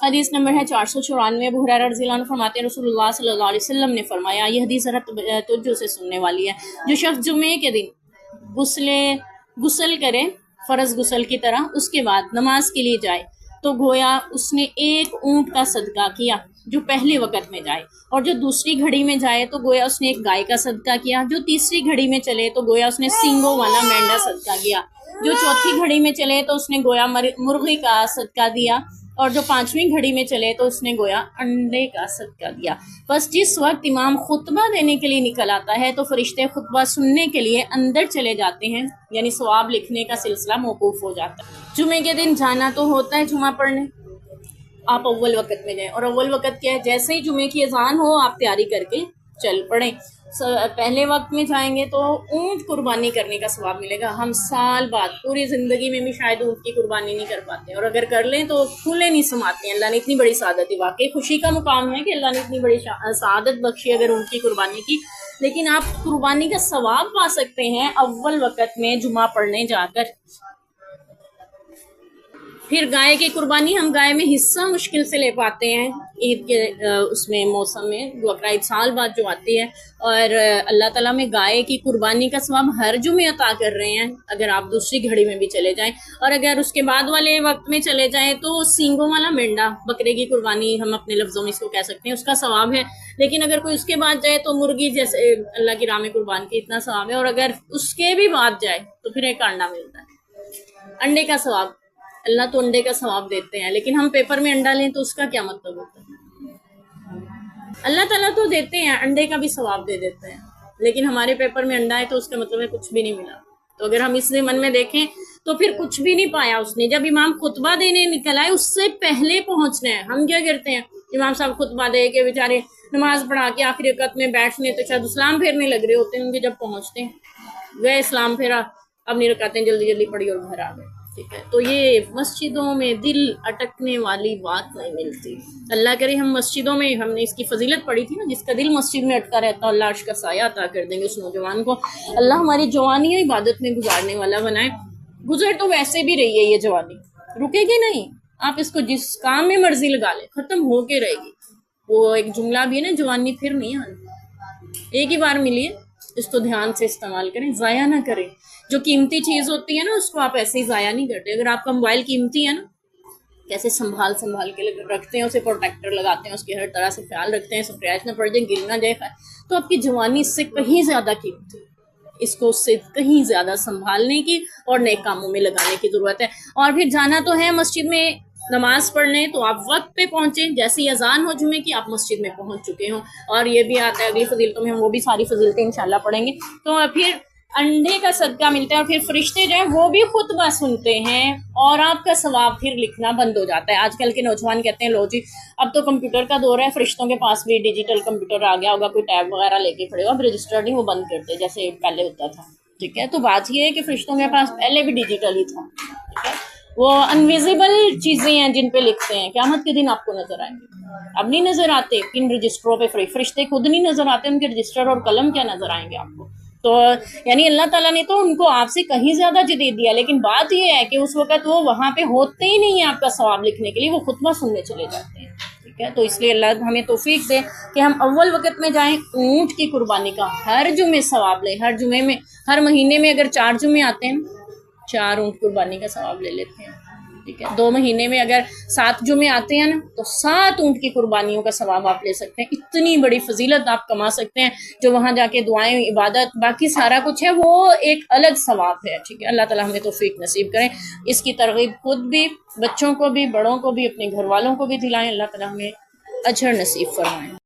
حدیث نمبر ہے 494۔ ابو ہریرہ رضی اللہ عنہ فرماتے ہیں رسول اللہ صلی اللہ علیہ وسلم نے فرمایا، یہ حدیث ذرا توجہ سے سننے والی ہے، جو شخص جمعے کے دن غسل کرے فرض غسل کی طرح، اس کے بعد نماز کے لیے جائے تو گویا اس نے ایک اونٹ کا صدقہ کیا جو پہلے وقت میں جائے، اور جو دوسری گھڑی میں جائے تو گویا اس نے ایک گائے کا صدقہ کیا، جو تیسری گھڑی میں چلے تو گویا اس نے سینگوں والا مینڈا صدقہ کیا، جو چوتھی گھڑی میں چلے تو اس نے گویا مرغی کا صدقہ دیا، اور جو پانچویں گھڑی میں چلے تو اس نے گویا انڈے کا صدقہ دیا۔ بس جس وقت امام خطبہ دینے کے لیے نکل آتا ہے تو فرشتے خطبہ سننے کے لیے اندر چلے جاتے ہیں، یعنی ثواب لکھنے کا سلسلہ موقوف ہو جاتا ہے۔ جمعے کے دن جانا تو ہوتا ہے جمعہ پڑھنے، آپ اول وقت میں جائیں، اور اول وقت کیا ہے، جیسے ہی جمعے کی اذان ہو آپ تیاری کر کے چل پڑیں۔ پہلے وقت میں جائیں گے تو اونٹ قربانی کرنے کا ثواب ملے گا۔ ہم سال بعد پوری زندگی میں بھی شاید اونٹ کی قربانی نہیں کر پاتے، اور اگر کر لیں تو کھلے نہیں سماتے ہیں۔ اللہ نے اتنی بڑی سعادت دی، واقعی خوشی کا مقام ہے کہ اللہ نے اتنی بڑی سعادت بخشی اگر اونٹ کی قربانی کی، لیکن آپ قربانی کا ثواب پا سکتے ہیں اول وقت میں جمعہ پڑھنے جا کر۔ پھر گائے کی قربانی، ہم گائے میں حصہ مشکل سے لے پاتے ہیں عید کے اس میں موسم میں، بقرہ عید سال بعد جو آتی ہے، اور اللہ تعالیٰ میں گائے کی قربانی کا ثواب ہر جمعے عطا کر رہے ہیں اگر آپ دوسری گھڑی میں بھی چلے جائیں، اور اگر اس کے بعد والے وقت میں چلے جائیں تو سینگوں والا مینڈا، بکرے کی قربانی ہم اپنے لفظوں میں اس کو کہہ سکتے ہیں، اس کا ثواب ہے۔ لیکن اگر کوئی اس کے بعد جائے تو مرغی جیسے اللہ کی راہ میں قربان کی اتنا ثواب ہے، اور اگر اس کے بھی بعد جائے تو پھر ایک انڈا ملتا ہے، انڈے کا ثواب۔ اللہ تو انڈے کا ثواب دیتے ہیں، لیکن ہم پیپر میں انڈا لیں تو اس کا کیا مطلب ہوتا ہے؟ اللہ تعالیٰ تو دیتے ہیں، انڈے کا بھی ثواب دے دیتے ہیں، لیکن ہمارے پیپر میں انڈا ہے تو اس کا مطلب ہے کچھ بھی نہیں ملا۔ تو اگر ہم اس من میں دیکھیں تو پھر کچھ بھی نہیں پایا اس نے۔ جب امام خطبہ دینے نکل آئے اس سے پہلے پہنچنا ہے۔ ہم کیا کرتے ہیں، امام صاحب خطبہ دے کے بیچارے نماز پڑھا کے آخری رکعت میں بیٹھنے تو شاید اسلام پھیرنے لگ رہے ہوتے ہیں، ان کے جب پہنچتے ہیں گئے اسلام پھیرا، اپنی رکعتیں جلدی جلدی پڑھی اور گھر آ گئے۔ ٹھیک ہے، تو یہ مسجدوں میں دل اٹکنے والی بات نہیں ملتی۔ اللہ کرے ہم مسجدوں میں، ہم نے اس کی فضیلت پڑھی تھی نا، جس کا دل مسجد میں اٹکا رہتا ہے اللہ عرش کا سایہ عطا کر دیں گے اس نوجوان کو۔ اللہ ہماری جوانی عبادت میں گزارنے والا بنائے۔ گزر تو ویسے بھی رہی ہے یہ جوانی، رکے گی نہیں، آپ اس کو جس کام میں مرضی لگا لیں ختم ہو کے رہے گی۔ وہ ایک جملہ بھی ہے نا، جوانی پھر نہیں آنی، ایک ہی بار ملی ہے، اس کو دھیان سے استعمال کریں، ضائع نہ کریں۔ جو قیمتی چیز ہوتی ہے نا اس کو آپ ایسے ہی ضائع نہیں کرتے۔ اگر آپ کا موبائل قیمتی ہے نا، کیسے سنبھال کے رکھتے ہیں، اسے پروٹیکٹر لگاتے ہیں، اس کے ہر طرح سے خیال رکھتے ہیں، اسکریچ نہ پڑ جائے، گر نہ جائے، تو آپ کی جوانی اس سے کہیں زیادہ قیمتی ہے۔ اس کو اس سے کہیں زیادہ سنبھالنے کی اور نئے کاموں میں لگانے کی ضرورت ہے۔ اور پھر جانا تو ہے مسجد میں نماز پڑھنے، تو آپ وقت پہ پہنچیں، جیسی اذان ہو جمعے کی آپ مسجد میں پہنچ چکے ہوں۔ اور یہ بھی آتا ہے اگلی فضیلتوں میں، ہم وہ بھی ساری فضیلتیں انشاءاللہ پڑھیں گے۔ تو پھر انڈے کا صدقہ ملتا ہے، اور پھر فرشتے جو ہیں وہ بھی خطبہ سنتے ہیں، اور آپ کا ثواب پھر لکھنا بند ہو جاتا ہے۔ آج کل کے نوجوان کہتے ہیں لو جی اب تو کمپیوٹر کا دور ہے، فرشتوں کے پاس بھی ڈیجیٹل کمپیوٹر آ گیا ہوگا، کوئی ٹیب وغیرہ لے کے کھڑے ہو، اب رجسٹر نہیں وہ بند کرتے جیسے پہلے ہوتا تھا۔ ٹھیک ہے، تو بات یہ ہے کہ فرشتوں کے پاس پہلے بھی ڈیجیٹل ہی تھا۔ ٹھیک ہے، وہ انویزیبل چیزیں ہیں جن پہ لکھتے ہیں، قیامت کے دن آپ کو نظر آئیں گے، اب نہیں نظر آتے ان رجسٹروں پہ، فرشتے خود نہیں نظر آتے، ان کے رجسٹر اور قلم کیا نظر آئیں گے آپ کو۔ تو یعنی اللہ تعالیٰ نے تو ان کو آپ سے کہیں زیادہ جدید دیا، لیکن بات یہ ہے کہ اس وقت وہ وہاں پہ ہوتے ہی نہیں ہیں آپ کا ثواب لکھنے کے لیے، وہ خطبہ سننے چلے جاتے ہیں۔ ٹھیک ہے، تو اس لیے اللہ ہمیں توفیق دے کہ ہم اول وقت میں جائیں، اونٹ کی قربانی کا ہر جمعے ثواب لیں، ہر جمعے میں، ہر مہینے میں اگر 4 جمعے آتے ہیں 4 اونٹ قربانی کا ثواب لے لیتے ہیں۔ ٹھیک ہے، 2 مہینے میں اگر 7 جمعے آتے ہیں نا تو 7 اونٹ کی قربانیوں کا ثواب آپ لے سکتے ہیں۔ اتنی بڑی فضیلت آپ کما سکتے ہیں، جو وہاں جا کے دعائیں، عبادت، باقی سارا کچھ ہے وہ ایک الگ ثواب ہے۔ ٹھیک ہے، اللہ تعالیٰ ہمیں توفیق نصیب کریں، اس کی ترغیب خود بھی، بچوں کو بھی، بڑوں کو بھی، اپنے گھر والوں کو بھی دلائیں، اللہ تعالیٰ ہمیں اجر نصیب فرمائیں۔